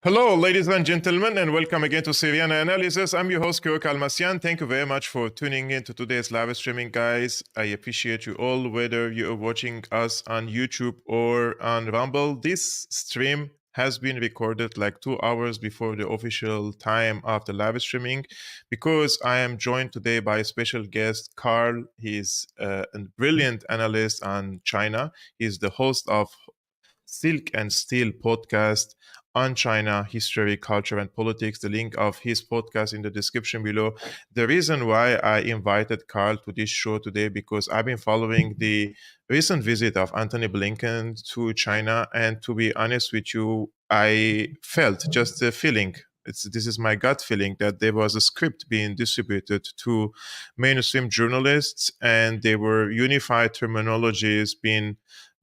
Hello, ladies and gentlemen, and welcome again to Syriana Analysis. I'm your host, Kevork Almassian. Thank you very much for tuning in to today's live streaming, guys. I appreciate you all, whether you are watching us on YouTube or on Rumble. This stream has been recorded like 2 hours before the official time of the live streaming because I am joined today by a special guest, Carl. He's a brilliant analyst on China. He's the host of Silk and Steel podcast on China, history, culture, and politics. The link of his podcast in the description below. The reason why I invited Carl to this show today because I've been following the recent visit of Antony Blinken to China, and to be honest with you, I felt just a feeling. This is my gut feeling that there was a script being distributed to mainstream journalists, and there were unified terminologies being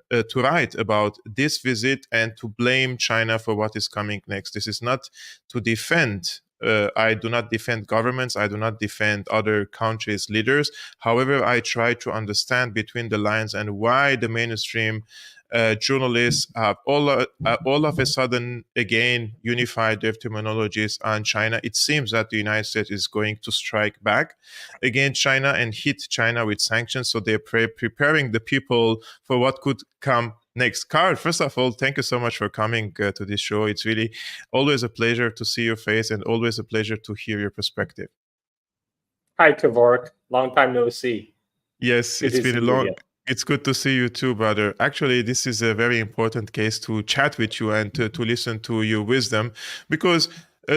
to write about this visit and to blame China for what is coming next. This is not to defend. I do not defend governments. I do not defend other countries' leaders. However, I try to understand between the lines and why the mainstream journalists have all of a sudden again unified their terminologies on China. It seems that the United States is going to strike back against China and hit China with sanctions. So they're preparing the people for what could come next. Carl, first of all, thank you so much for coming to this show. It's really always a pleasure to see your face and always a pleasure to hear your perspective. Hi, Kevork. Long time no see. Yes, it's been a long. It's good to see you too, brother. Actually, this is a very important case to chat with you and to listen to your wisdom because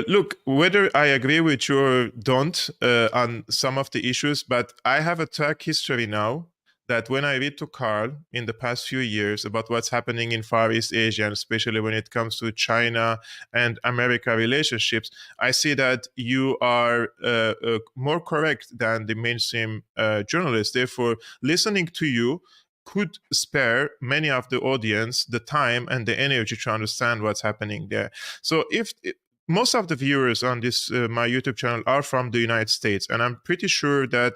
look, whether I agree with you or don't on some of the issues, but I have a track history now that when I read to Carl in the past few years about what's happening in Far East Asia, and especially when it comes to China and America relationships, I see that you are more correct than the mainstream journalists. Therefore, listening to you could spare many of the audience the time and the energy to understand what's happening there. So if most of the viewers on this my YouTube channel are from the United States, and I'm pretty sure that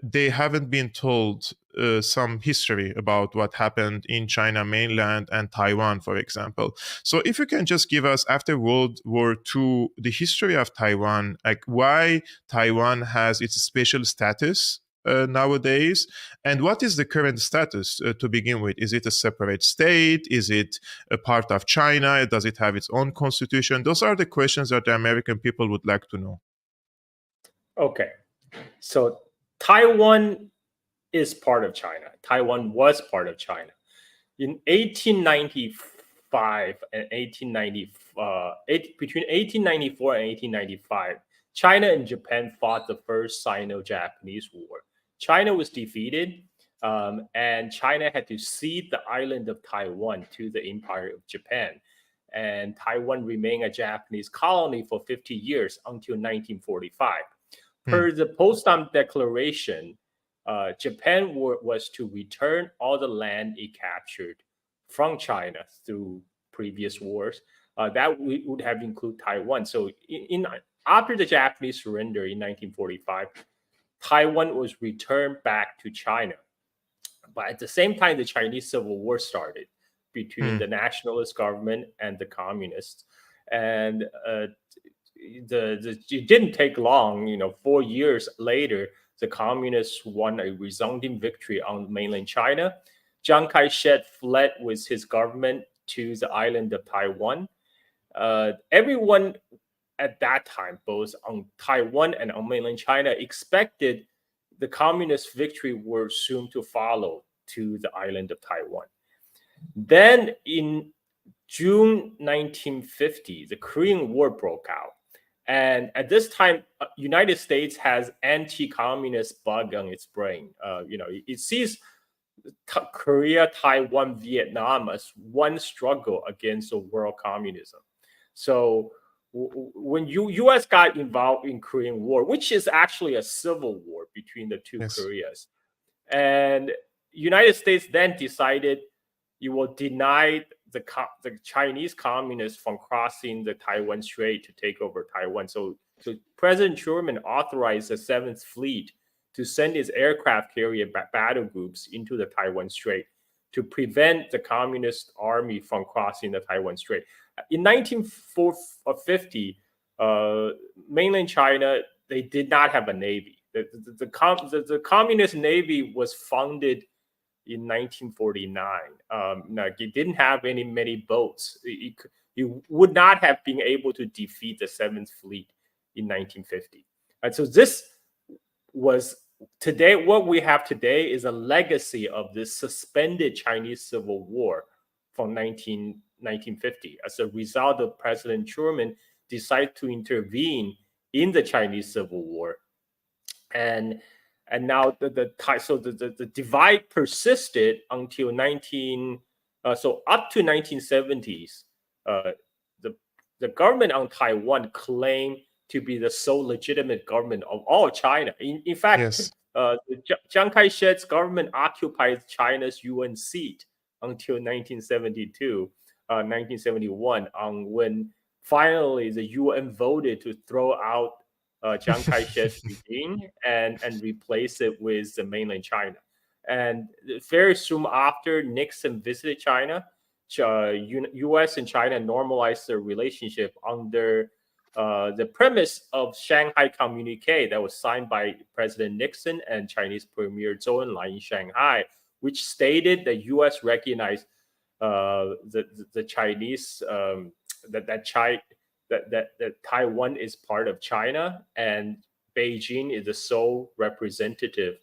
they haven't been told some history about what happened in China mainland and Taiwan, for example. So if you can just give us, after World War II, the history of Taiwan, like why Taiwan has its special status nowadays, and what is the current status to begin with? Is it a separate state? Is it a part of China? Does it have its own constitution? Those are the questions that the American people would like to know. Okay, so Taiwan is part of China. Taiwan was part of China. In 1895 and between 1894 and 1895, China and Japan fought the first Sino-Japanese War. China was defeated, and China had to cede the island of Taiwan to the Empire of Japan. And Taiwan remained a Japanese colony for 50 years until 1945. Per the Potsdam Declaration, Japan was to return all the land it captured from China through previous wars. That would have included Taiwan. So after the Japanese surrender in 1945, Taiwan was returned back to China. But at the same time, the Chinese Civil War started between the nationalist government and the communists. And it didn't take long, 4 years later, the communists won a resounding victory on mainland China. Chiang Kai-shek fled with his government to the island of Taiwan. Everyone at that time, both on Taiwan and on mainland China, expected the communist victory were soon to follow to the island of Taiwan. Then in June 1950, the Korean War broke out. And at this time, United States has anti-communist bug on its brain. It sees Korea, Taiwan, Vietnam as one struggle against the world communism. So when U.S. got involved in Korean War, which is actually a civil war between the two Koreas, and United States then decided you will deny the Chinese communists from crossing the Taiwan Strait to take over Taiwan. So President Truman authorized the 7th Fleet to send its aircraft carrier battle groups into the Taiwan Strait to prevent the Communist Army from crossing the Taiwan Strait. In 1950, mainland China, they did not have a navy. The Communist Navy was founded in 1949. It didn't have many boats. You would not have been able to defeat the Seventh Fleet in 1950. And so this was today, what we have today is a legacy of this suspended Chinese Civil War from 1950. As a result of President Truman decided to intervene in the Chinese Civil War. And now the divide persisted until up to 1970s. The government on Taiwan claimed to be the sole legitimate government of all China. In fact, Yes. Chiang Kai-shek's government occupied China's UN seat until 1972, 1971, when finally the UN voted to throw out Chiang Kai-shek's regime and replace it with the mainland China. And very soon after Nixon visited China, U.S. and China normalized their relationship under the premise of Shanghai Communique that was signed by President Nixon and Chinese Premier Zhou Enlai in Shanghai, which stated that U.S. recognized the Chinese that Taiwan is part of China, and Beijing is the sole representative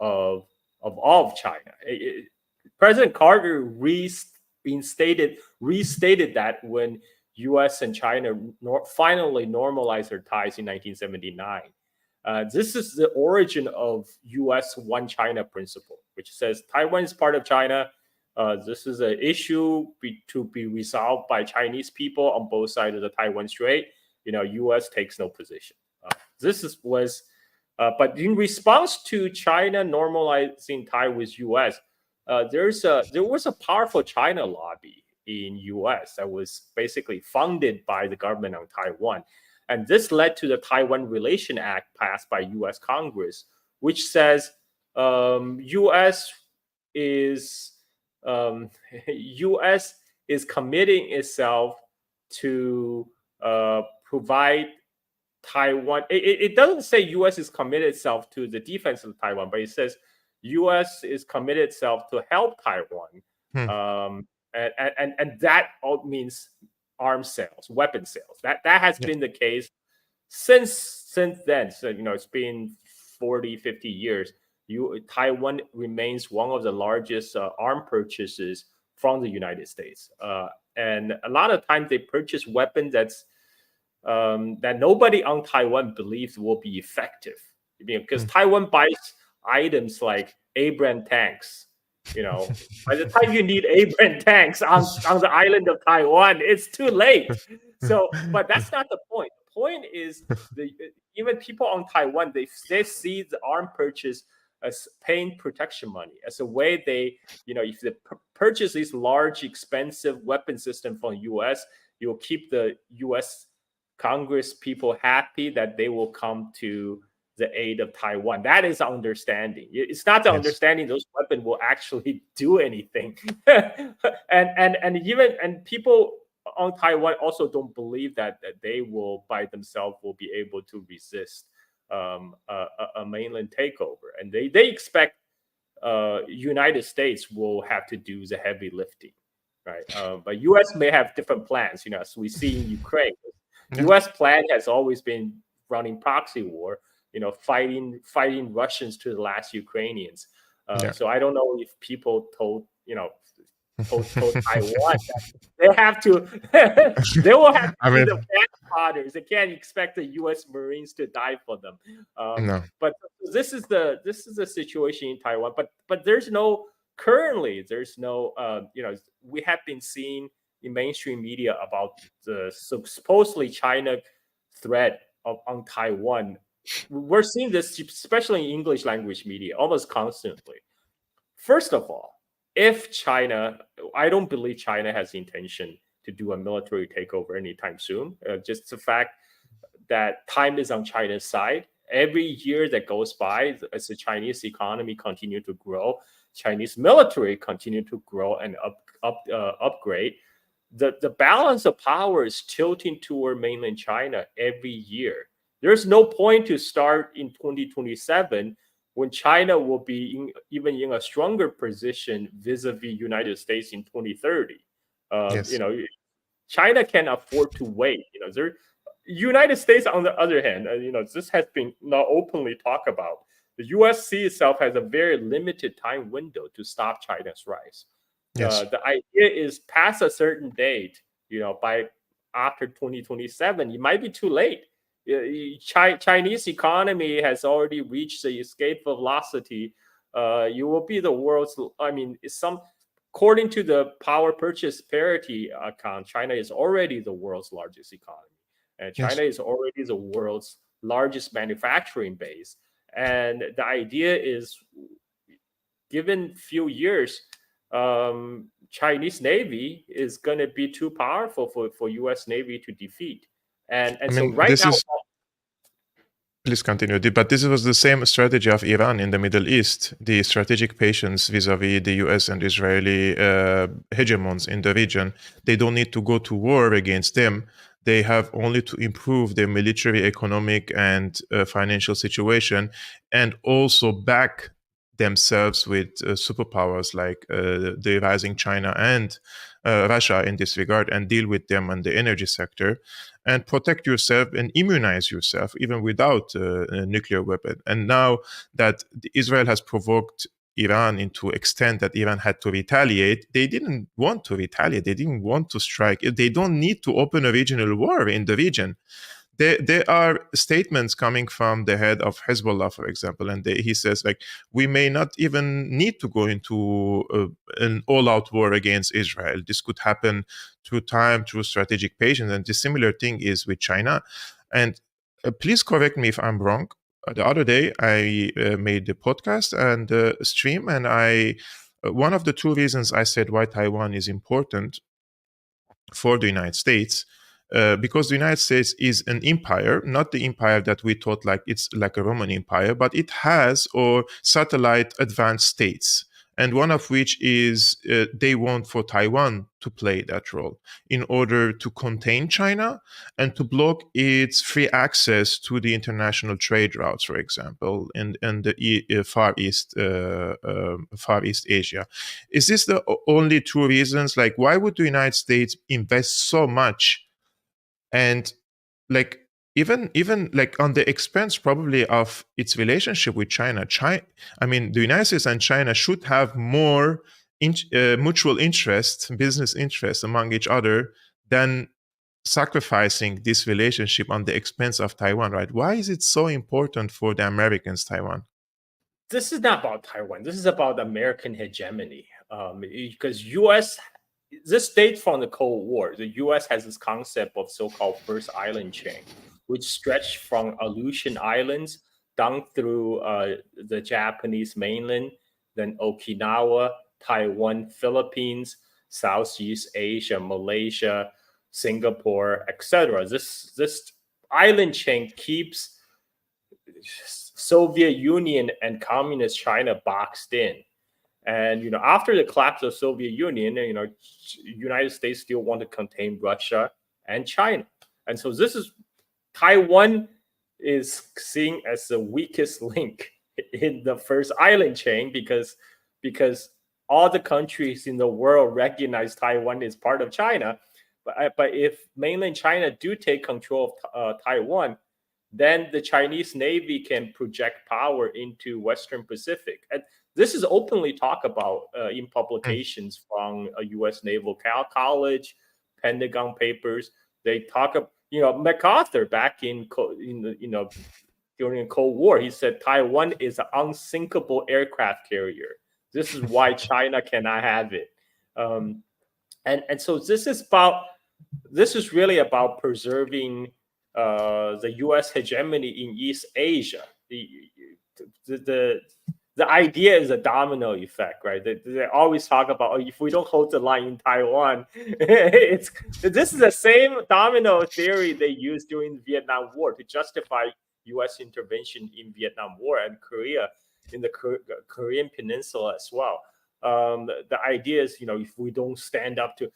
of all of China. President Carter restated that when U.S. and China finally normalized their ties in 1979. This is the origin of U.S. One China principle, which says Taiwan is part of China. This is an issue to be resolved by Chinese people on both sides of the Taiwan Strait. U.S. takes no position. But in response to China normalizing ties with U.S., there was a powerful China lobby in U.S. that was basically funded by the government on Taiwan. And this led to the Taiwan Relation Act passed by U.S. Congress, which says U.S. is committing itself to provide Taiwan. It doesn't say U.S. is committed itself to the defense of Taiwan, but it says U.S. is committed itself to help Taiwan. And that all means arms sales, weapon sales. That has been the case since then. So, it's been 40, 50 years. Taiwan remains one of the largest arm purchases from the United States. And a lot of times they purchase weapons that nobody on Taiwan believes will be effective. Because Taiwan buys items like Abrams tanks. By the time you need Abrams tanks on the island of Taiwan, it's too late. But that's not the point. The point is, even people on Taiwan, they see the arm purchase as paying protection money, as a way if they purchase this large, expensive weapon system from U.S., you'll keep the U.S. Congress people happy that they will come to the aid of Taiwan. That is understanding. It's not the understanding those weapons will actually do anything. and people on Taiwan also don't believe that they will by themselves will be able to resist a mainland takeover. And they expect United States will have to do the heavy lifting, right? But U.S. may have different plans, as we see in Ukraine. U.S. plan has always been running proxy war, fighting Russians to the last Ukrainians. So I don't know if people told Taiwan that they have to, they will have to be the fathers. They can't expect the U.S. Marines to die for them. No. But this is the situation in Taiwan. But there's no we have been seeing in mainstream media about the supposedly China threat on Taiwan. We're seeing this, especially in English language media, almost constantly. First of all, if China, I don't believe China has the intention to do a military takeover anytime soon. Just the fact that time is on China's side. Every year that goes by, as the Chinese economy continue to grow, Chinese military continue to grow and upgrade, the balance of power is tilting toward mainland China every year. There's no point to start in 2027 when China will be even in a stronger position vis-a-vis United States in 2030. Yes. China can afford to wait. United States, on the other hand, this has been not openly talked about. The U.S. itself has a very limited time window to stop China's rise. Yes. The idea is past a certain date, by after 2027, it might be too late. Chinese economy has already reached the escape velocity. You will be the world's, according to the power purchase parity account, China is already the world's largest economy. And China is already the world's largest manufacturing base. And the idea is, given few years, Chinese Navy is going to be too powerful for U.S. Navy to defeat. And so right now, please continue. But this was the same strategy of Iran in the Middle East, the strategic patience vis-a-vis the US and Israeli hegemons in the region. They don't need to go to war against them. They have only to improve their military, economic, and financial situation, and also back themselves with superpowers like the rising China and Russia in this regard, and deal with them in the energy sector, and protect yourself and immunize yourself even without a nuclear weapon. And now that Israel has provoked Iran into extent that Iran had to retaliate, they didn't want to retaliate. They didn't want to strike. They don't need to open a regional war in the region. There are statements coming from the head of Hezbollah, for example, and he says, like, we may not even need to go into an all-out war against Israel. This could happen through time, through strategic patience, and the similar thing is with China. And please correct me if I'm wrong. The other day, I made the podcast and stream, and one of the two reasons I said why Taiwan is important for the United States, because the United States is an empire, not the empire that we thought like it's like a Roman empire, but it has or satellite advanced states, and one of which is they want for Taiwan to play that role in order to contain China and to block its free access to the international trade routes, for example, in the Far East Asia. Is this the only two reasons? Like, why would the United States invest so much, and like even like on the expense probably of its relationship with China? The United States and China should have more mutual interest, business interest among each other, than sacrificing this relationship on the expense of Taiwan, right? Why is it so important for the Americans, Taiwan? This is not about Taiwan. This is about American hegemony. Because U.S. This dates from the Cold War. The U.S. has this concept of so-called first island chain, which stretched from Aleutian Islands down through the Japanese mainland, then Okinawa, Taiwan, Philippines, Southeast Asia, Malaysia, Singapore, etc. This island chain keeps Soviet Union and Communist China boxed in. And after the collapse of Soviet Union, United States still want to contain Russia and China, and so Taiwan is seen as the weakest link in the first island chain because all the countries in the world recognize Taiwan is part of China. But if mainland China do take control of Taiwan, then the Chinese Navy can project power into Western Pacific. And this is openly talked about in publications from a U.S. Naval College, Pentagon Papers. They talk about, MacArthur back during the Cold War, he said Taiwan is an unsinkable aircraft carrier. This is why China cannot have it. And so this is really about preserving the U.S. hegemony in East Asia. The idea is a domino effect, right? They always talk about, if we don't hold the line in Taiwan, this is the same domino theory they used during the Vietnam War to justify U.S. intervention in Vietnam War and Korea. in the Korean Peninsula as well. The idea is, if we don't stand up to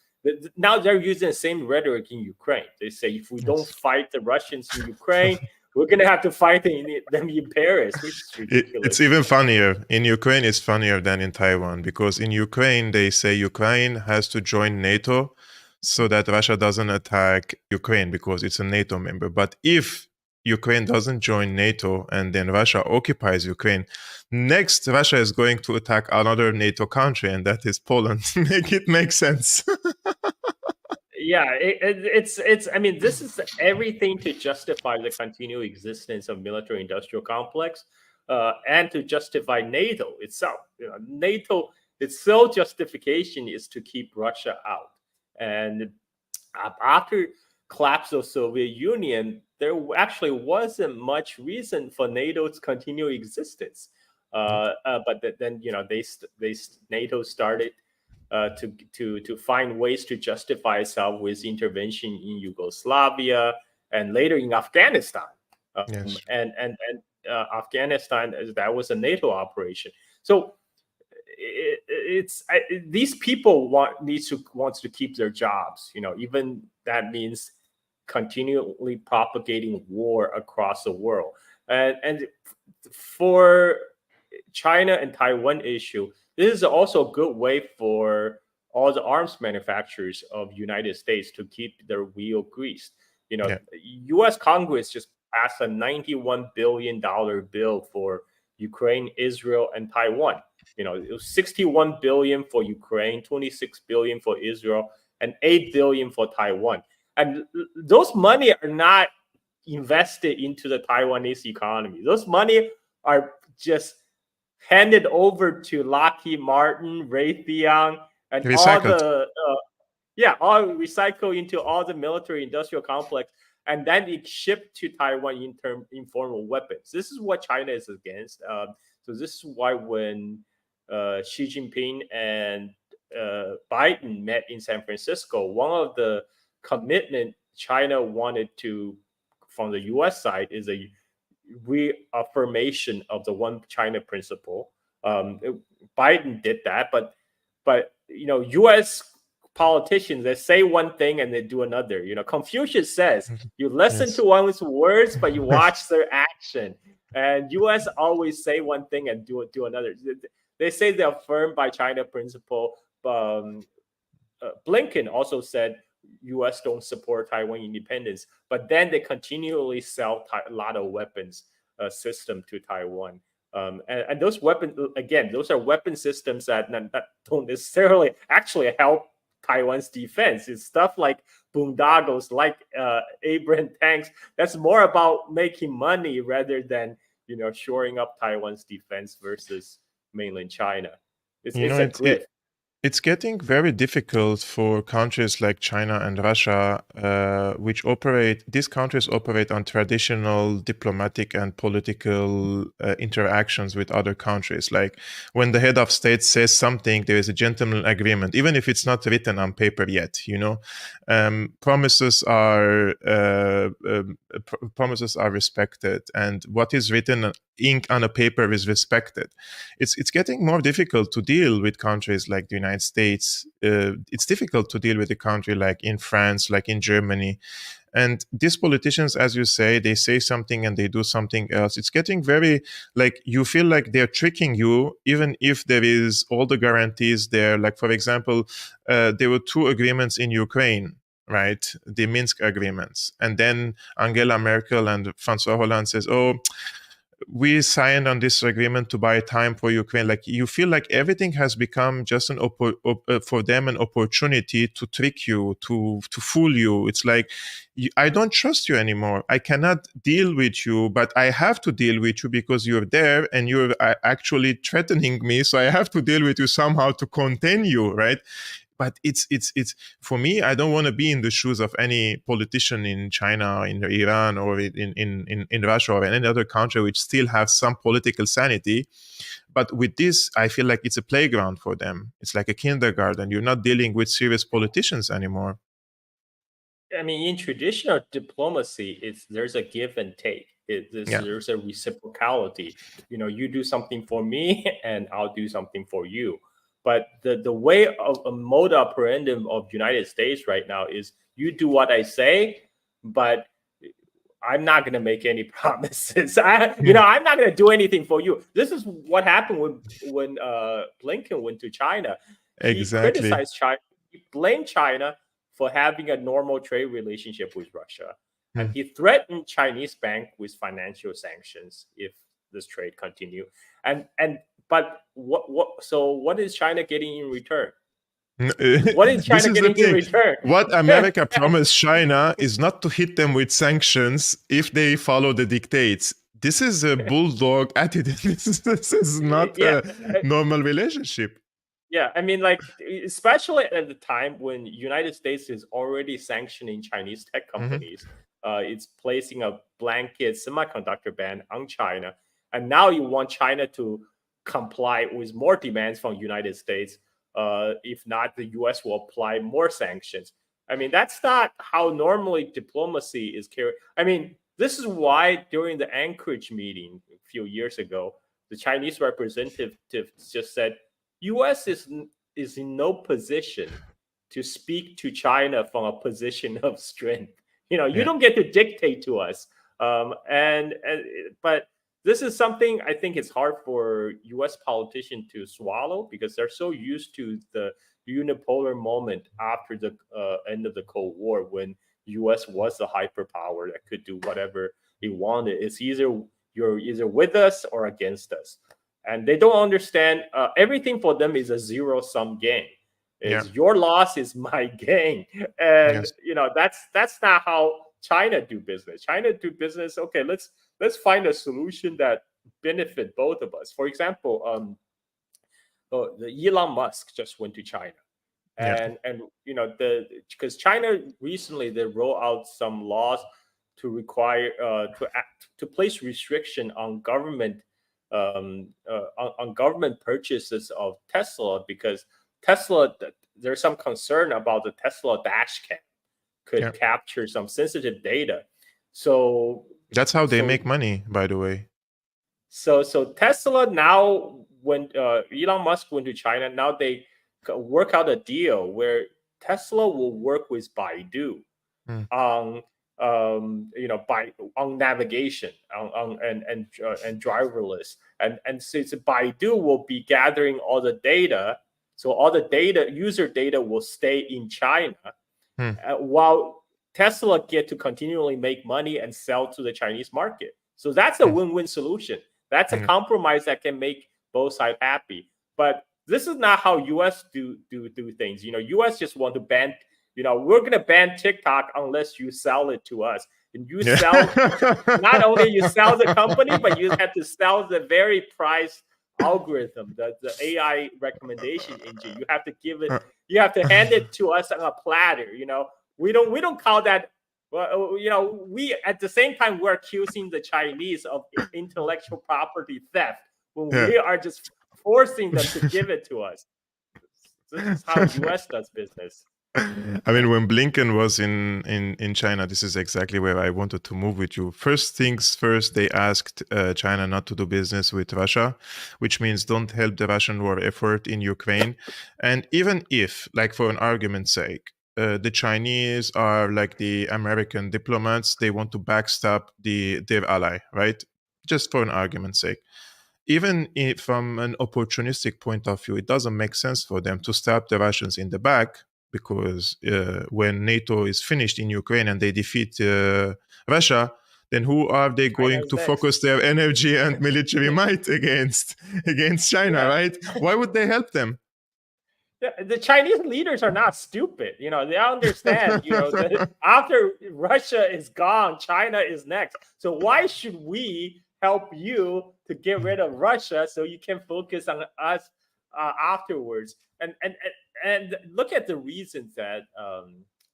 now, they're using the same rhetoric in Ukraine. They say if we don't fight the Russians in Ukraine, we're going to have to fight them in Paris, which is ridiculous. It's even funnier. In Ukraine, it's funnier than in Taiwan, because in Ukraine, they say Ukraine has to join NATO so that Russia doesn't attack Ukraine because it's a NATO member. But if Ukraine doesn't join NATO and then Russia occupies Ukraine, next Russia is going to attack another NATO country, and that is Poland. Make it make sense. Yeah, it's. I mean, this is everything to justify the continued existence of military-industrial complex, and to justify NATO itself. NATO, its sole justification is to keep Russia out. And after collapse of Soviet Union, there actually wasn't much reason for NATO's continued existence. But then NATO started to find ways to justify itself with intervention in Yugoslavia and later in Afghanistan. Yes. And Afghanistan, that was a NATO operation. So these people wants to keep their jobs. Even that means continually propagating war across the world. And for China and Taiwan issue, this is also a good way for all the arms manufacturers of United States to keep their wheel greased. U.S. Congress just passed a $91 billion bill for Ukraine, Israel, and Taiwan. It was $61 billion for Ukraine, $26 billion for Israel, and $8 billion for Taiwan. And those money are not invested into the Taiwanese economy. Those money are just handed over to Lockheed Martin, Raytheon, and recycled. all recycled into all the military-industrial complex, and then it shipped to Taiwan in form of weapons. This is what China is against. So this is why when Xi Jinping and Biden met in San Francisco, one of the commitment China wanted to, from the U.S. side, is a reaffirmation of the One China principle. Biden did that, but U.S. politicians, they say one thing and they do another. Confucius says you listen to one's words, but you watch their action. And U.S. always say one thing and do another. They say they're affirmed by China principle. Blinken also said U.S. don't support Taiwan independence, but then they continually sell a lot of weapons system to Taiwan. And those weapons, again, those are weapon systems that don't necessarily actually help Taiwan's defense. It's stuff like boondoggles, like Abraham tanks. That's more about making money rather than shoring up Taiwan's defense versus mainland China. It's a grift. It's getting very difficult for countries like China and Russia, these countries operate on traditional diplomatic and political interactions with other countries. Like when the head of state says something, there is a gentleman agreement, even if it's not written on paper yet. Promises are respected, and what is written ink on a paper is respected. It's getting more difficult to deal with countries like the United States. It's difficult to deal with a country like in France, like in Germany. And these politicians, as you say, they say something and they do something else. It's getting very, you feel like they're tricking you, even if there is all the guarantees there. Like, for example, there were 2 agreements in Ukraine, right? The Minsk agreements. And then Angela Merkel and François Hollande says, we signed on this agreement to buy time for Ukraine. Like, you feel like everything has become just for them an opportunity to trick you, to fool you. It's like, I don't trust you anymore. I cannot deal with you, but I have to deal with you because you're there and you're actually threatening me. So I have to deal with you somehow to contain you, right? But it's for me, I don't want to be in the shoes of any politician in China, in Iran, or in Russia, or in any other country which still have some political sanity. But with this, I feel like it's a playground for them. It's like a kindergarten. You're not dealing with serious politicians anymore. I mean, in traditional diplomacy, there's a give and take. There's a reciprocality. You do something for me, and I'll do something for you. But the way of a mode operandum of United States right now is you do what I say, but I'm not going to make any promises. I'm not going to do anything for you. This is what happened when Blinken went to China. He criticized China. He blamed China for having a normal trade relationship with Russia, and he threatened Chinese bank with financial sanctions if this trade continue. But what is China getting in return? What is China getting in return? What America promised China is not to hit them with sanctions if they follow the dictates. This is a bulldog attitude. This is not a normal relationship. Yeah, I mean, like, especially at the time when United States is already sanctioning Chinese tech companies, it's placing a blanket semiconductor ban on China, and now you want China to comply with more demands from United States. If not, the U.S. will apply more sanctions. I mean, that's not how normally diplomacy is carried. I mean, this is why during the Anchorage meeting a few years ago, the Chinese representative just said, U.S. is in no position to speak to China from a position of strength. You don't get to dictate to us. But this is something I think it's hard for U.S. politicians to swallow because they're so used to the unipolar moment after the end of the Cold War when U.S. was a hyperpower that could do whatever it wanted. It's you're either with us or against us. And they don't understand everything for them is a zero-sum game. Your loss is my gain. And that's not how China do business. China do business, okay, let's find a solution that benefit both of us. For example, the Elon Musk just went to China. And because China recently they roll out some laws to require to place restriction on government on government purchases of Tesla, because Tesla, there's some concern about the Tesla dash cam could capture some sensitive data. So that's how they make money, by the way. So Tesla now, when Elon Musk went to China, now they work out a deal where Tesla will work with Baidu on on navigation and driverless, and since Baidu will be gathering all the data, so all the user data will stay in China, while Tesla get to continually make money and sell to the Chinese market. So that's a win-win solution. That's a compromise that can make both sides happy. But this is not how U.S. do things. U.S. just want to ban. We're going to ban TikTok unless you sell it to us. And you sell, not only you sell the company, but you have to sell the very price algorithm, the AI recommendation engine. You have to give it, you have to hand it to us on a platter. We don't call that, we at the same time, we're accusing the Chinese of intellectual property theft when we are just forcing them to give it to us. This is how U.S. does business. I mean, when Blinken was in China, this is exactly where I wanted to move with you. First things first, they asked China not to do business with Russia, which means don't help the Russian war effort in Ukraine. And even if, like for an argument's sake, the Chinese are like the American diplomats, they want to backstop their ally, right? Just for an argument's sake. Even if from an opportunistic point of view, it doesn't make sense for them to stab the Russians in the back, because when NATO is finished in Ukraine and they defeat Russia, then who are they going to focus their energy and military might against China, right? Why would they help them? The Chinese leaders are not stupid. They understand, that after Russia is gone, China is next. So why should we help you to get rid of Russia so you can focus on us afterwards? And look at the reasons that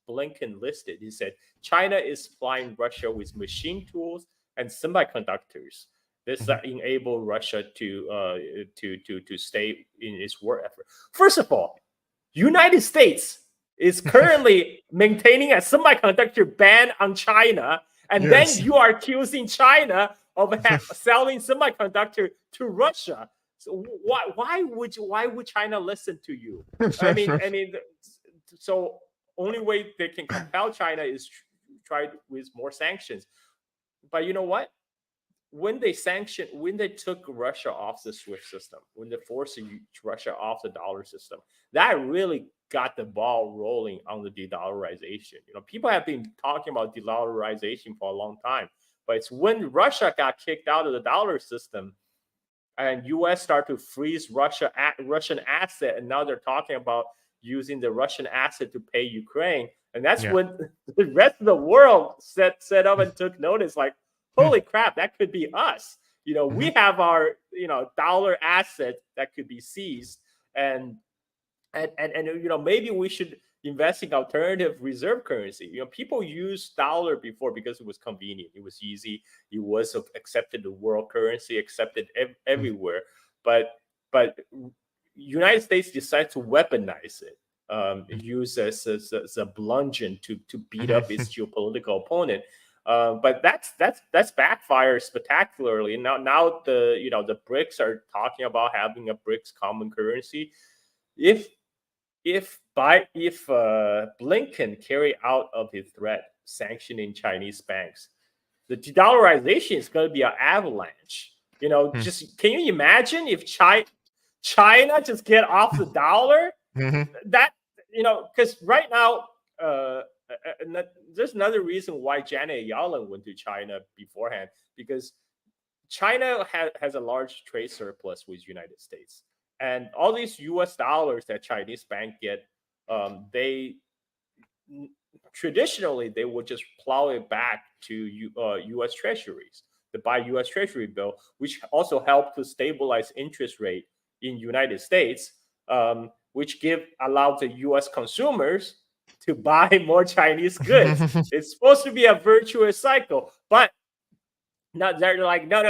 Blinken listed. He said China is supplying Russia with machine tools and semiconductors. This enable Russia to stay in its war effort. First of all, United States is currently maintaining a semiconductor ban on China, And then you are accusing China of selling semiconductor to Russia. So why would China listen to you? I mean, so only way they can compel China is try with more sanctions. But you know what? When they took Russia off the SWIFT system, when they forced Russia off the dollar system, that really got the ball rolling on the de-dollarization. People have been talking about de-dollarization for a long time, but it's when Russia got kicked out of the dollar system and U.S. started to freeze Russian asset, and now they're talking about using the Russian asset to pay Ukraine, and that's when the rest of the world set up and took notice, like, holy crap, that could be us. We have our dollar asset that could be seized, and maybe we should invest in alternative reserve currency. People used dollar before because it was convenient, it was easy, it was accepted the world currency, accepted everywhere. But United States decided to weaponize it, use as a bludgeon to beat up its geopolitical opponent. But that's backfired spectacularly. Now the BRICS are talking about having a BRICS common currency. If Blinken carry out of his threat sanctioning Chinese banks, the de-dollarization is going to be an avalanche. Just can you imagine if China just get off the dollar? That because right now, there's another reason why Janet Yellen went to China beforehand, because China has a large trade surplus with United States. And all these U.S. dollars that Chinese bank get, they traditionally they would just plow it back to U.S. treasuries to buy U.S. Treasury bill, which also help to stabilize interest rate in United States, which allow the U.S. consumers to buy more Chinese goods. It's supposed to be a virtuous cycle, but now they're like, no.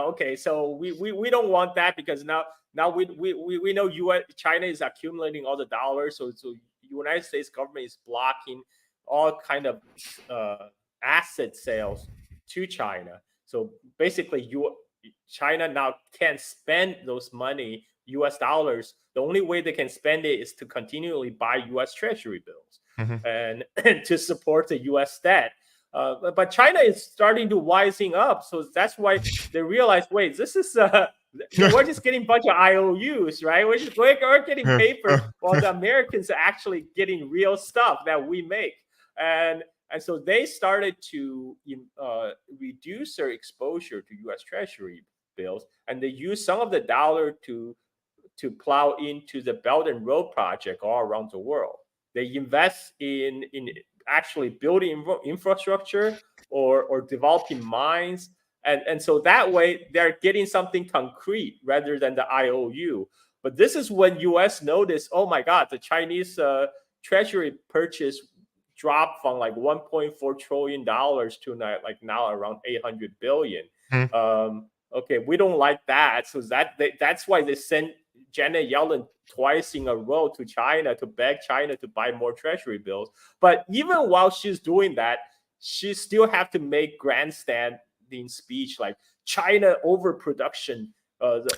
Okay, so we don't want that, because now we know China is accumulating all the dollars, so United States government is blocking all kind of asset sales to China. So basically, China now can't spend those money, U.S. dollars. The only way they can spend it is to continually buy U.S. Treasury bills and to support the U.S. debt. But China is starting to wising up, so that's why they realize, wait, this is we're just getting a bunch of IOUs, right? We're getting paper, while the Americans are actually getting real stuff that we make, and so they started to reduce their exposure to U.S. Treasury bills, and they use some of the dollar to plow into the Belt and Road project all around the world. They invest in actually building infrastructure or developing mines. And so that way they're getting something concrete rather than the IOU. But this is when U.S. noticed, oh my God, the Chinese treasury purchase dropped from like $1.4 trillion to now around 800 billion. Okay, we don't like that. So that's why they sent Janet Yellen twice in a row to China to beg China to buy more treasury bills. But even while she's doing that, she still have to make grandstanding speech like China overproduction.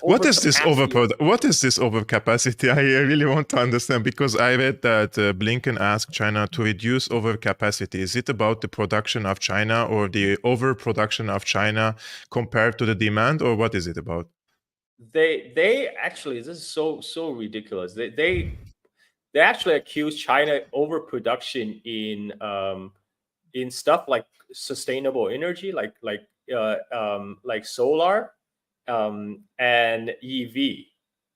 What is this overcapacity? I really want to understand, because I read that Blinken asked China to reduce overcapacity. Is it about the production of China or the overproduction of China compared to the demand, or what is it about? They actually, this is so ridiculous. They actually accuse China overproduction in stuff like sustainable energy, like solar, and EV,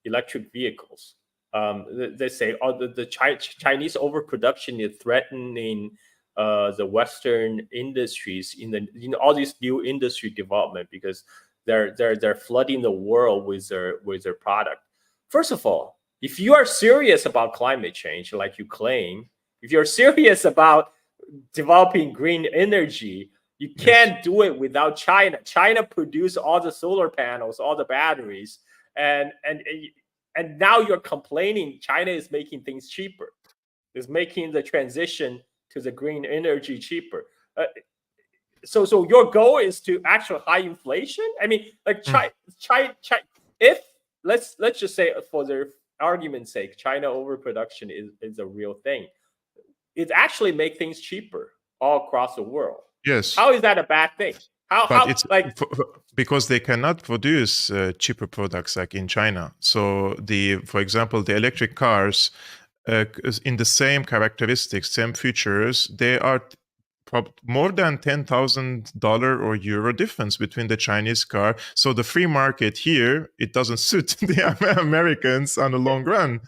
electric vehicles. They say the Chinese overproduction is threatening the Western industries in all these new industry development, because they're flooding the world with their product. First of all, if you are serious about climate change, like you claim, if you're serious about developing green energy, you can't do it without China. China produce all the solar panels, all the batteries, and now you're complaining China is making things cheaper, is making the transition to the green energy cheaper. so your goal is to actual high inflation? I mean, like China, if let's just say for the argument's sake, China overproduction is a real thing. It actually make things cheaper all across the world. Yes. How is that a bad thing? But How it's like because they cannot produce cheaper products like in China. So for example, the electric cars, in the same characteristics, same features, they are more than $10,000 or euro difference between the Chinese car. So the free market here, it doesn't suit the Americans on the long run.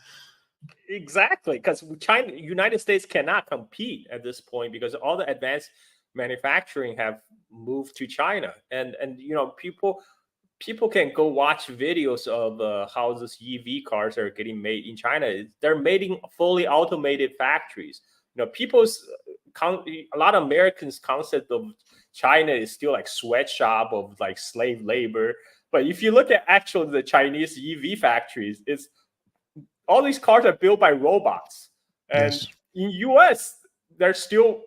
exactly, because China, United States cannot compete at this point because all the advanced manufacturing have moved to China, and people can go watch videos of how these EV cars are getting made in China. They're made in fully automated factories. A lot of Americans' concept of China is still like sweatshop of like slave labor. But if you look at actual the Chinese EV factories, it's all these cars are built by robots. And Yes. in US, they're still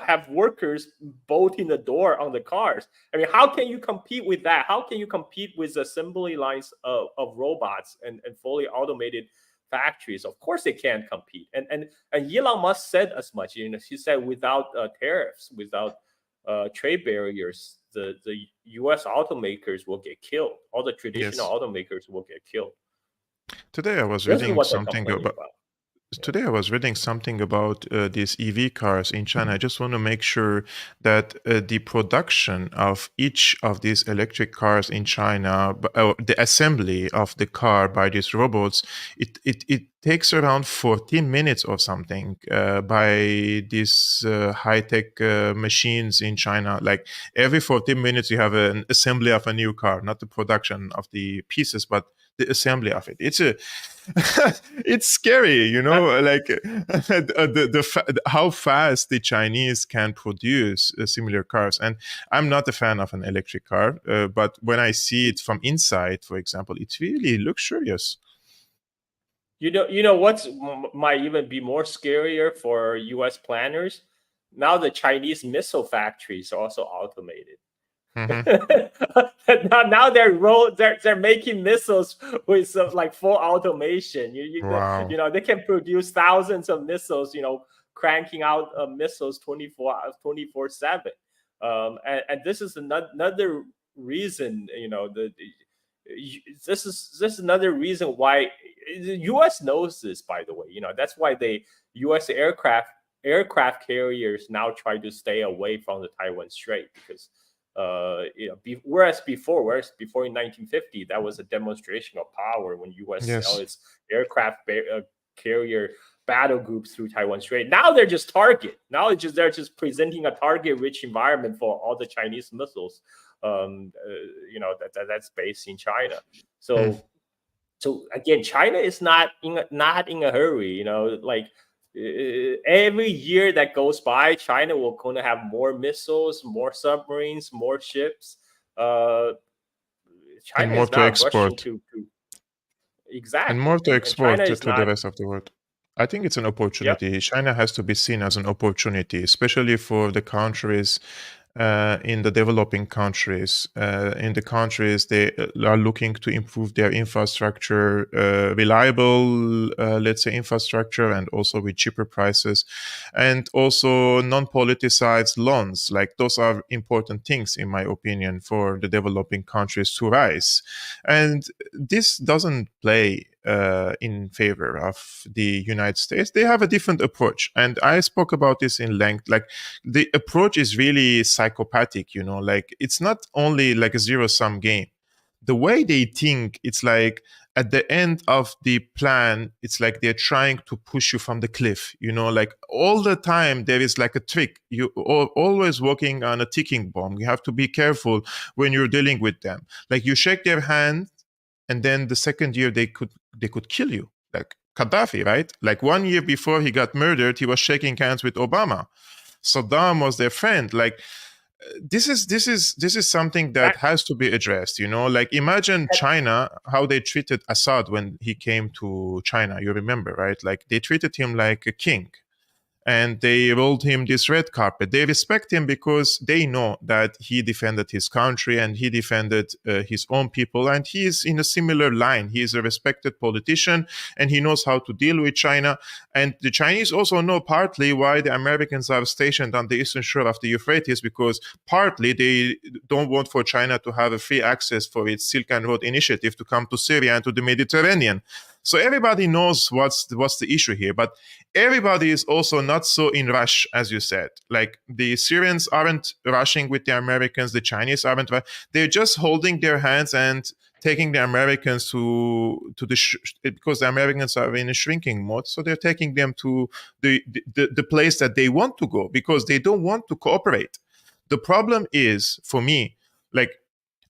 have workers bolting the door on the cars. I mean, how can you compete with that? How can you compete with assembly lines of robots and fully automated factories? Of course they can't compete. And Elon Musk said as much. He said without tariffs, without trade barriers, the US automakers will get killed. All the traditional Yes. automakers will get killed. Today I was This is reading what they're something complaining about about. Today I was reading something about these EV cars in China. I just want to make sure that the production of each of these electric cars in China, the assembly of the car by these robots, it takes around 14 minutes or something by these high-tech machines in China. Like every 14 minutes you have an assembly of a new car, not the production of the pieces, but the assembly of it. It's scary, like how fast the Chinese can produce similar cars. And I'm not a fan of an electric car, but when I see it from inside, for example, it's really luxurious. What's might even be more scarier for U.S. planners? Now the Chinese missile factories are also automated. Hmm. They're making missiles with some like full automation. Wow. They can produce thousands of missiles. Cranking out missiles 24/7. And this is another reason. This is another reason why the U.S. knows this. By the way, that's why the U.S. aircraft carriers now try to stay away from the Taiwan Strait because whereas before in 1950 that was a demonstration of power when U.S. Yes. its aircraft carrier battle groups through Taiwan Strait. Now they're just target. Now they're just presenting a target-rich environment for all the Chinese missiles. That's based in China. Hmm. So again, China is not in a hurry. Like every year that goes by, China will going to have more missiles, more submarines, more ships. And China more is to not rushing export. to And exactly, more to and China export is to the not. rest of the world. I think it's an Yep. opportunity. China has to be seen as an opportunity, especially for the countries in the developing countries. In the countries, they are looking to improve their infrastructure, reliable, let's say, infrastructure, and also with cheaper prices, and also non-politicized loans. Like those are important things, in my opinion, for the developing countries to rise. And this doesn't play in favor of the United States. They have a different approach. And I spoke about this in length. Like the approach is really psychopathic, like it's not only like a zero-sum game. The way they think, it's like at the end of the plan, it's like they're trying to push you from the cliff, like all the time there is like a trick. You always working on a ticking bomb. You have to be careful when you're dealing with them. Like you shake their hand, and then the second year they could kill you, like Gaddafi, right? Like 1 year before he got murdered, he was shaking hands with Obama. Saddam was their friend. Like this is something that That, has to be addressed. Like imagine that China, how they treated Assad when he came to China. You remember, right? Like they treated him like a king. and they rolled him this red carpet. They respect him because they know that he defended his country and he defended his own people, and he is in a similar line. He is a respected politician and he knows how to deal with China. And the Chinese also know partly why the Americans are stationed on the eastern shore of the Euphrates, because partly they don't want for China to have a free access for its Silk Road initiative to come to Syria and to the Mediterranean. So everybody knows what's the issue here, but everybody is also not so in rush, as you said. Like the Syrians aren't rushing with the Americans, the Chinese aren't. They're just holding their hands and taking the Americans to because the Americans are in a shrinking mode, so they're taking them to the place that they want to go because they don't want to cooperate. The problem is, for me, like,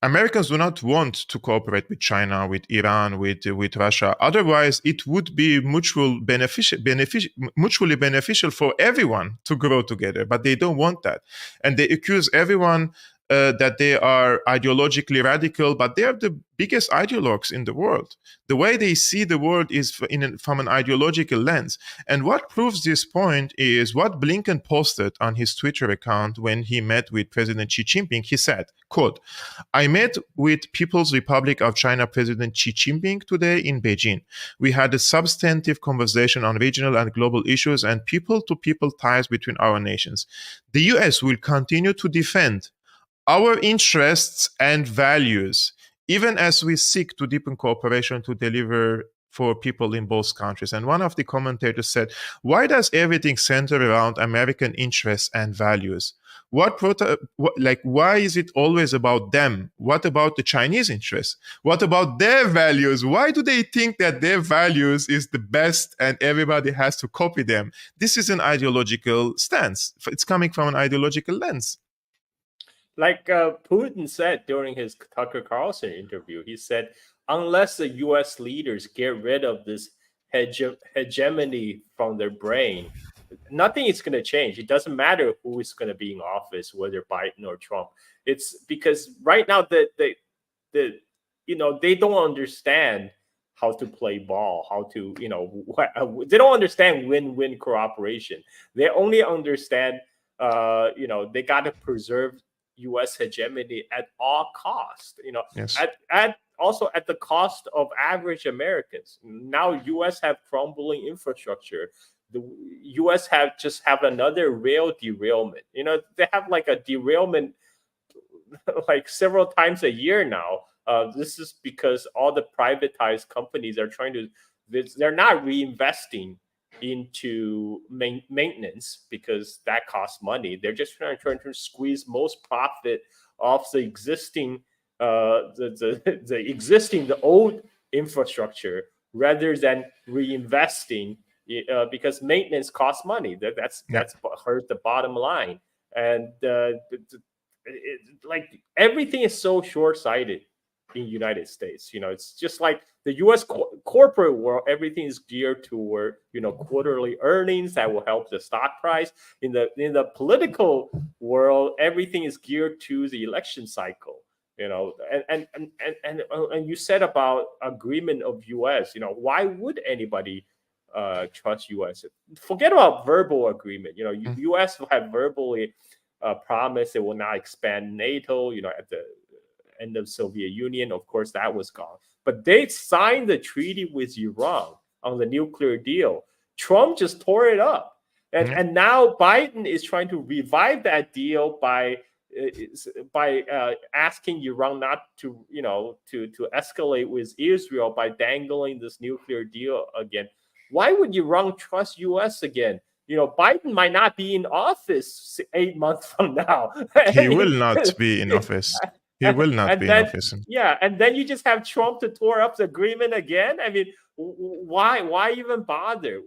Americans do not want to cooperate with China, with Iran, with Russia. Otherwise, it would be mutually beneficial for everyone to grow together. But they don't want that, and they accuse everyone that they are ideologically radical. But they are the biggest ideologues in the world. The way they see the world is from an ideological lens. And what proves this point is what Blinken posted on his Twitter account when he met with President Xi Jinping. He said, quote, "I met with People's Republic of China President Xi Jinping today in Beijing. We had a substantive conversation on regional and global issues and people-to-people ties between our nations. The US will continue to defend our interests and values, even as we seek to deepen cooperation to deliver for people in both countries." And one of the commentators said, "Why does everything center around American interests and values? Why is it always about them? What about the Chinese interests? What about their values? Why do they think that their values is the best and everybody has to copy them?" This is an ideological stance. It's coming from an ideological lens. Like Putin said during his Tucker Carlson interview, he said, unless the US leaders get rid of this hegemony from their brain, nothing is going to change. It doesn't matter who is going to be in office, whether Biden or Trump. It's because right now they don't understand how to play ball, how to, they don't understand win-win cooperation. They only understand, they got to preserve U.S. hegemony at all cost. Yes. At also at the cost of average Americans. Now, U.S. have crumbling infrastructure. The U.S. have another rail derailment. They have like a derailment like several times a year now. This is because all the privatized companies are they're not reinvesting into maintenance because that costs money. They're just trying to squeeze most profit off the existing the old infrastructure rather than reinvesting, because maintenance costs money. That's hurt the bottom line. And like everything is so short-sighted in the United States. It's just like the U.S. corporate world. Everything is geared toward quarterly earnings that will help the stock price. In the political world, everything is geared to the election cycle. And you said about agreement of U.S. Why would anybody trust U.S.? Forget about verbal agreement. U.S. have verbally promised it will not expand NATO. At the end of Soviet Union, of course, that was gone. But they signed the treaty with Iran on the nuclear deal. Trump just tore it up, and now Biden is trying to revive that deal by asking Iran not to to escalate with Israel by dangling this nuclear deal again. Why would Iran trust U.S. again? Biden might not be in office 8 months from now. He will not be in office. He will not be in office. Yeah, and then you just have Trump to tore up the agreement again. I mean, why even bother?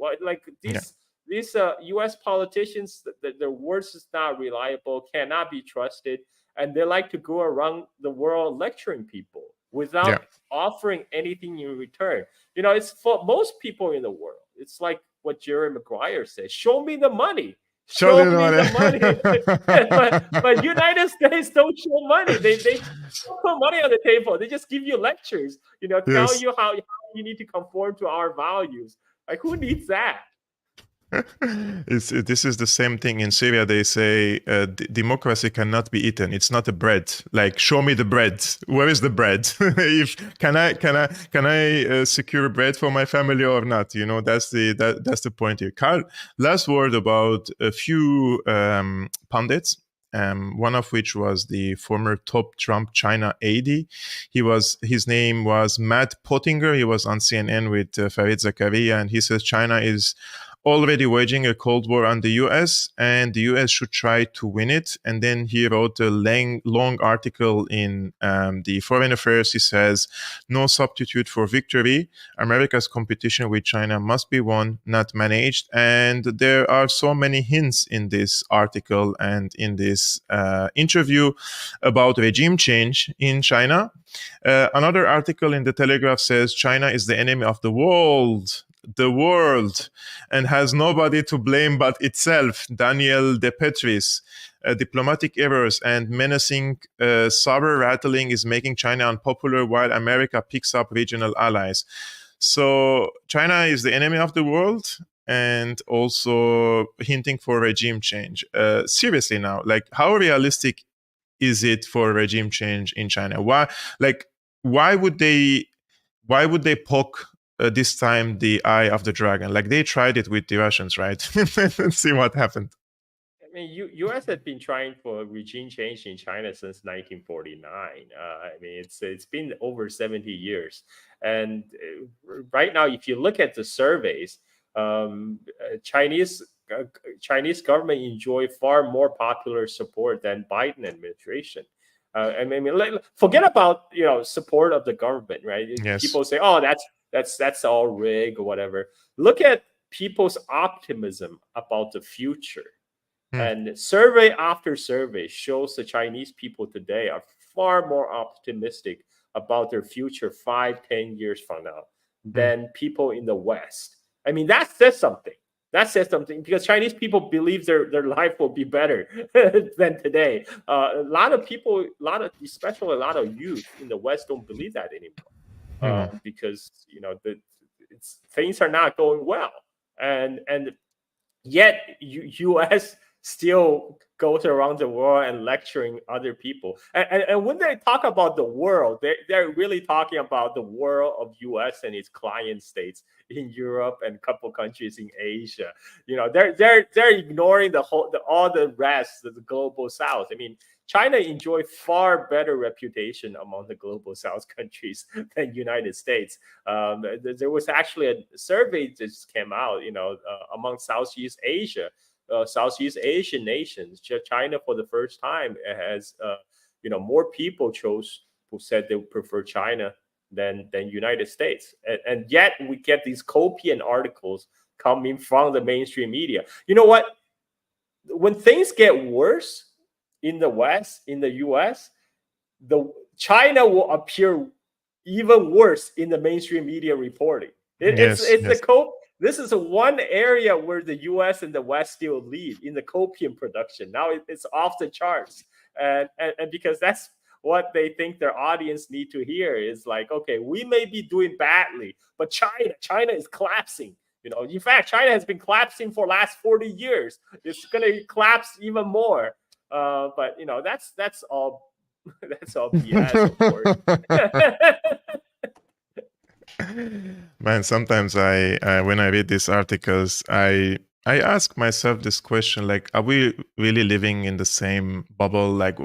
These U.S. politicians, their words is not reliable, cannot be trusted, and they like to go around the world lecturing people without offering anything in return. It's for most people in the world. It's like what Jerry Maguire says: "Show me the money." Show me the money. but United States don't show money. They don't put money on the table. They just give you lectures. Tell you how you need to conform to our values. Like, who needs that? This is the same thing in Syria. They say democracy cannot be eaten. It's not a bread. Like, show me the bread. Where is the bread? If can I secure bread for my family or not? You know, that's the point here. Carl, last word about a few pundits. One of which was the former top Trump China AD. His name was Matt Pottinger. He was on CNN with Farid Zakaria, and he says China is already waging a cold war on the US, and the US should try to win it. And then he wrote a long article in the Foreign Affairs. He says, no substitute for victory. America's competition with China must be won, not managed. And there are so many hints in this article and in this interview about regime change in China. Another article in the Telegraph says China is the enemy of the world, and has nobody to blame but itself. Daniel De Petris. Diplomatic errors and menacing saber rattling is making China unpopular while America picks up regional allies. So China is the enemy of the world and also hinting for regime change. Seriously now, like, how realistic is it for regime change in China? Why would they poke this time the eye of the dragon? Like, they tried it with the Russians, right? Let's see what happened. I mean, U.S. has been trying for regime change in China since 1949. I mean, it's been over 70 years, and right now, if you look at the surveys, Chinese government enjoy far more popular support than Biden administration. I mean, forget about support of the government, right? Yes. People say, "Oh, that's all rigged or whatever." Look at people's optimism about the future. And survey after survey shows the Chinese people today are far more optimistic about their future 5-10 years from now than people in the West. I mean, that says something. That says something, because Chinese people believe their life will be better than today. A lot of people, especially a lot of youth in the West, don't believe that anymore because things are not going well, and yet U.S. still goes around the world and lecturing other people. And when they talk about the world, they're really talking about the world of U.S. and its client states in Europe and a couple countries in Asia. They're ignoring all the rest of the global South. I mean, China enjoys far better reputation among the global South countries than United States. There was actually a survey that just came out, among Southeast Asian nations. China, for the first time, has more people who said they would prefer China than United States, and yet we get these copious articles coming from the mainstream media. You know what? When things get worse in the West, in the U.S., China will appear even worse in the mainstream media reporting. This is one area where the U.S. and the West still lead in the copium production. Now it's off the charts, and because that's what they think their audience need to hear is like, okay, we may be doing badly, but China is collapsing. In fact, China has been collapsing for the last 40 years. It's going to collapse even more. But that's all. That's all BS, of course. Man, sometimes I when I read these articles, I ask myself this question, like, are we really living in the same bubble? Like,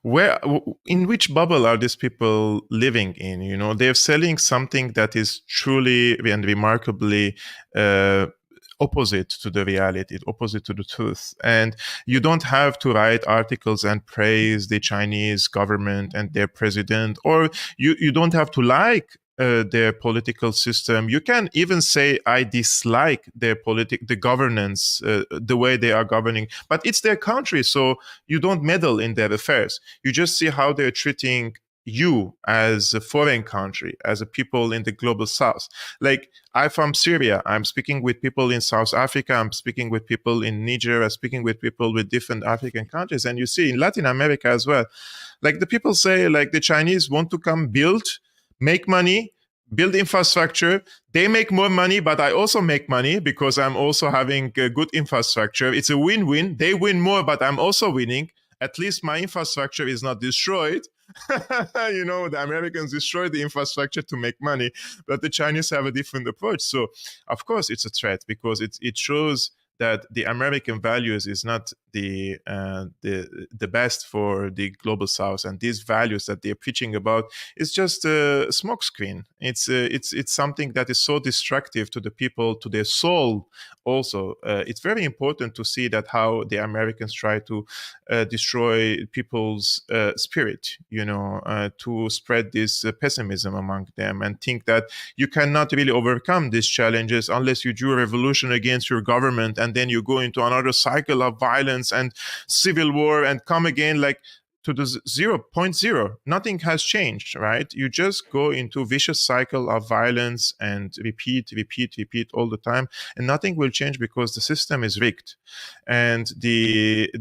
where, in which bubble are these people living in? They're selling something that is truly and remarkably opposite to the reality, opposite to the truth. And you don't have to write articles and praise the Chinese government and their president, or you don't have to like their political system. You can even say, I dislike the governance, the way they are governing, but it's their country, so you don't meddle in their affairs. You just see how they're treating you as a foreign country, as a people in the global South. Like, I'm from Syria. I'm speaking with people in South Africa. I'm speaking with people in Niger. I'm speaking with people with different African countries. And you see in Latin America as well, like, the people say, like, the Chinese want to come build, make money, build infrastructure. They make more money, but I also make money because I'm also having a good infrastructure. It's a win-win. They win more, but I'm also winning. At least my infrastructure is not destroyed. The Americans destroy the infrastructure to make money, but the Chinese have a different approach. So, of course, it's a threat because it shows that the American values is not the best for the global South, and these values that they're preaching about is just a smokescreen. It's something that is so destructive to the people, to their soul. Also, it's very important to see that how the Americans try to destroy people's spirit, to spread this pessimism among them and think that you cannot really overcome these challenges unless you do a revolution against your government, and then you go into another cycle of violence and civil war and come again like to the 0.0. Nothing has changed, right? You just go into a vicious cycle of violence and repeat all the time, and nothing will change because the system is rigged. And the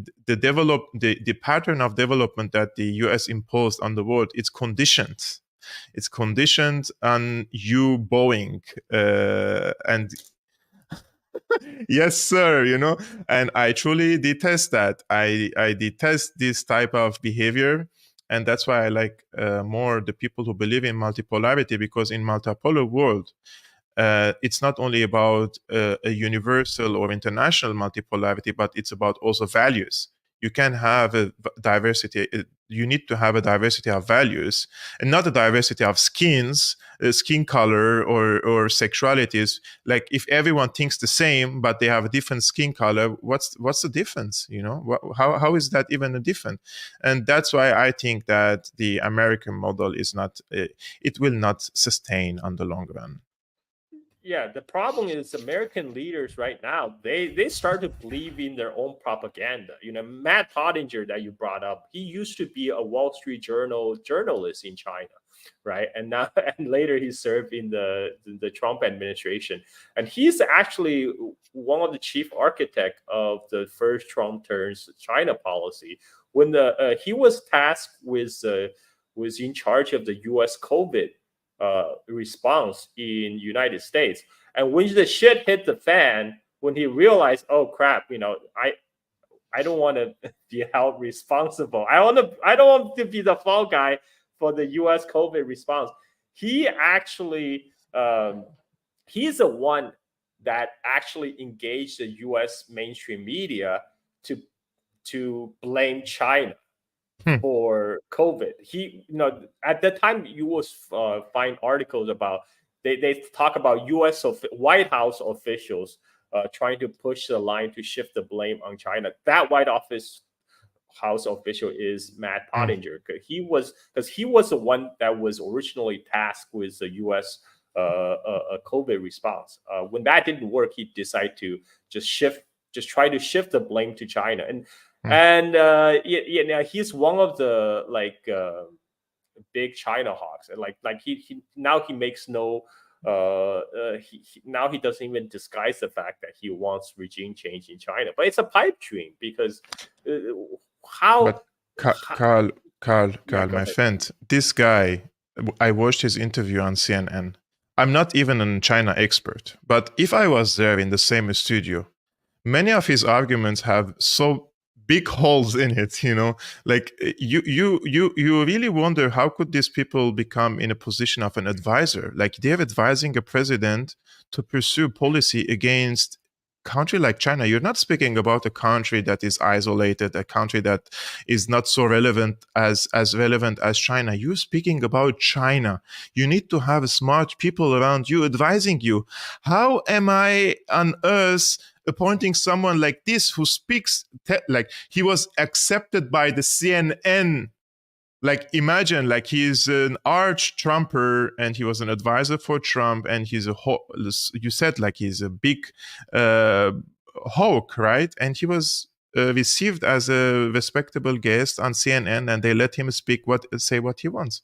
pattern of development that the US imposed on the world, it's conditioned. It's conditioned on you bowing, and yes, sir, and I truly detest that. I detest this type of behavior, and that's why I like more the people who believe in multipolarity, because in multipolar world, it's not only about a universal or international multipolarity, but it's about also values. You can have a diversity. You need to have a diversity of values, and not a diversity of skins, skin color, or sexualities. Like if everyone thinks the same, but they have a different skin color, what's the difference? How is that even a different? And that's why I think that the American model is not. It will not sustain on the long run. Yeah, the problem is American leaders right now, they start to believe in their own propaganda. Matt Pottinger that you brought up, he used to be a Wall Street Journal journalist in China, right? And now and later he served in the Trump administration. And he's actually one of the chief architect of the first Trump turns China policy. When he was tasked with was in charge of the US COVID response in United States. And when the shit hit the fan, when he realized, oh crap, I don't want to be held responsible. I don't want to be the fall guy for the U.S. COVID response. He actually he's the one that actually engaged the U.S. mainstream media to blame China for COVID. At that time, you will find articles about they talk about U.S. White House officials trying to push the line to shift the blame on China. That House official is Matt Pottinger. He was the one that was originally tasked with the U.S. COVID response. When that didn't work, he decided to just try to shift the blame to China. And he's one of the big China hawks. And he now he makes no now he doesn't even disguise the fact that he wants regime change in China. But it's a pipe dream because how? But Carl, my friend, this guy, I watched his interview on CNN. I'm not even a China expert, but if I was there in the same studio, many of his arguments have so big holes in it, like you really wonder how could these people become in a position of an advisor. Like they're advising a president to pursue policy against country like China. You're not speaking about a country that is isolated, a country that is not so relevant as relevant as China. You're speaking about China. You need to have smart people around you advising you. How am I on earth appointing someone like this who speaks like he was accepted by the CNN? Like imagine, like he's an arch Trumper and he was an advisor for Trump, and he's you said like he's a big hawk, right? And he was received as a respectable guest on CNN, and they let him say what he wants.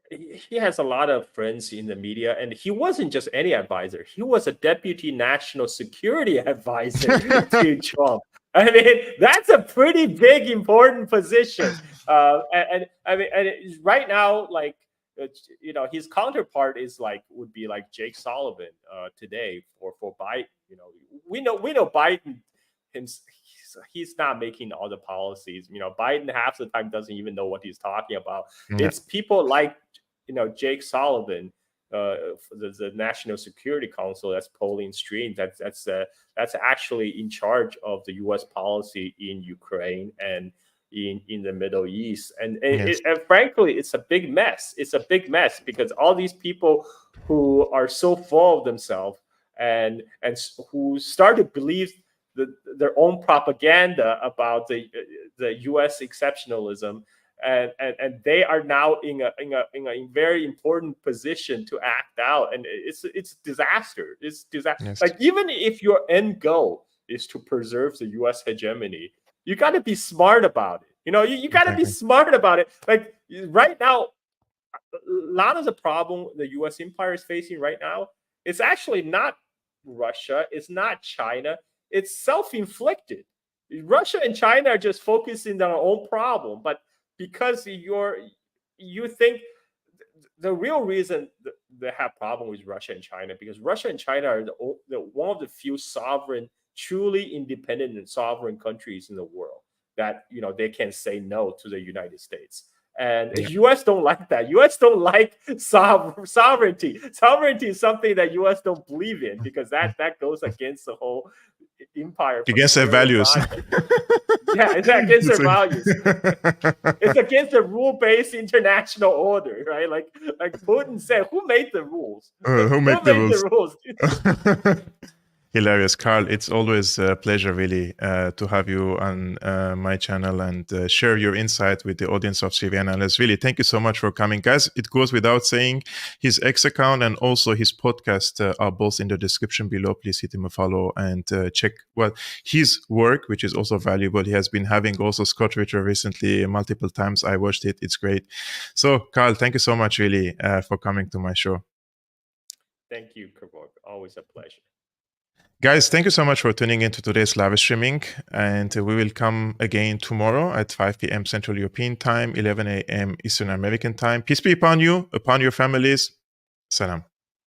He has a lot of friends in the media, and he wasn't just any advisor. He was a deputy national security advisor to Trump. I mean, that's a pretty big, important position. And I mean, right now, like his counterpart would be like Jake Sullivan today for Biden. We know Biden he's not making all the policies. Biden half the time doesn't even know what he's talking about. Yeah. It's people like Jake Sullivan, the National Security Council, that's pulling strings. That's actually in charge of the U.S. policy in Ukraine and in the Middle East. And frankly, it's a big mess. It's a big mess because all these people who are so full of themselves and who start to believe their own propaganda about the U.S. exceptionalism, and they are now in a very important position to act out, and it's disaster. It's disaster. Yes. Like, even if your end goal is to preserve the U.S. hegemony, you got to be smart about it. You got to be smart about it. Like, right now, a lot of the problem the U.S. empire is facing right now, it's actually not Russia, it's not China, it's self-inflicted. Russia and China are just focusing on their own problem, but because you think the real reason they have problem with Russia and China, because Russia and China are one of the few sovereign, truly independent and sovereign countries in the world that they can say no to the United States. And the U.S. don't like that. U.S. don't like sovereignty. Sovereignty is something that U.S. don't believe in, because that goes against the whole empire. Against their values. Yeah, it's against their values. It's against the rule-based international order, right? Like Putin said, who made the rules? Who made the rules? Hilarious, Carl. It's always a pleasure, really, to have you on my channel and share your insight with the audience of Syriana Analysis. Really, thank you so much for coming, guys. It goes without saying, his X account and also his podcast are both in the description below. Please hit him a follow and check his work, which is also valuable. He has been having also Scott Ritter recently multiple times. I watched it. It's great. So, Carl, thank you so much, really, for coming to my show. Thank you, Kevork. Always a pleasure. Guys, thank you so much for tuning into today's live streaming, and we will come again tomorrow at 5 p.m. Central European Time, 11 a.m. Eastern American Time. Peace be upon you, upon your families. Salam.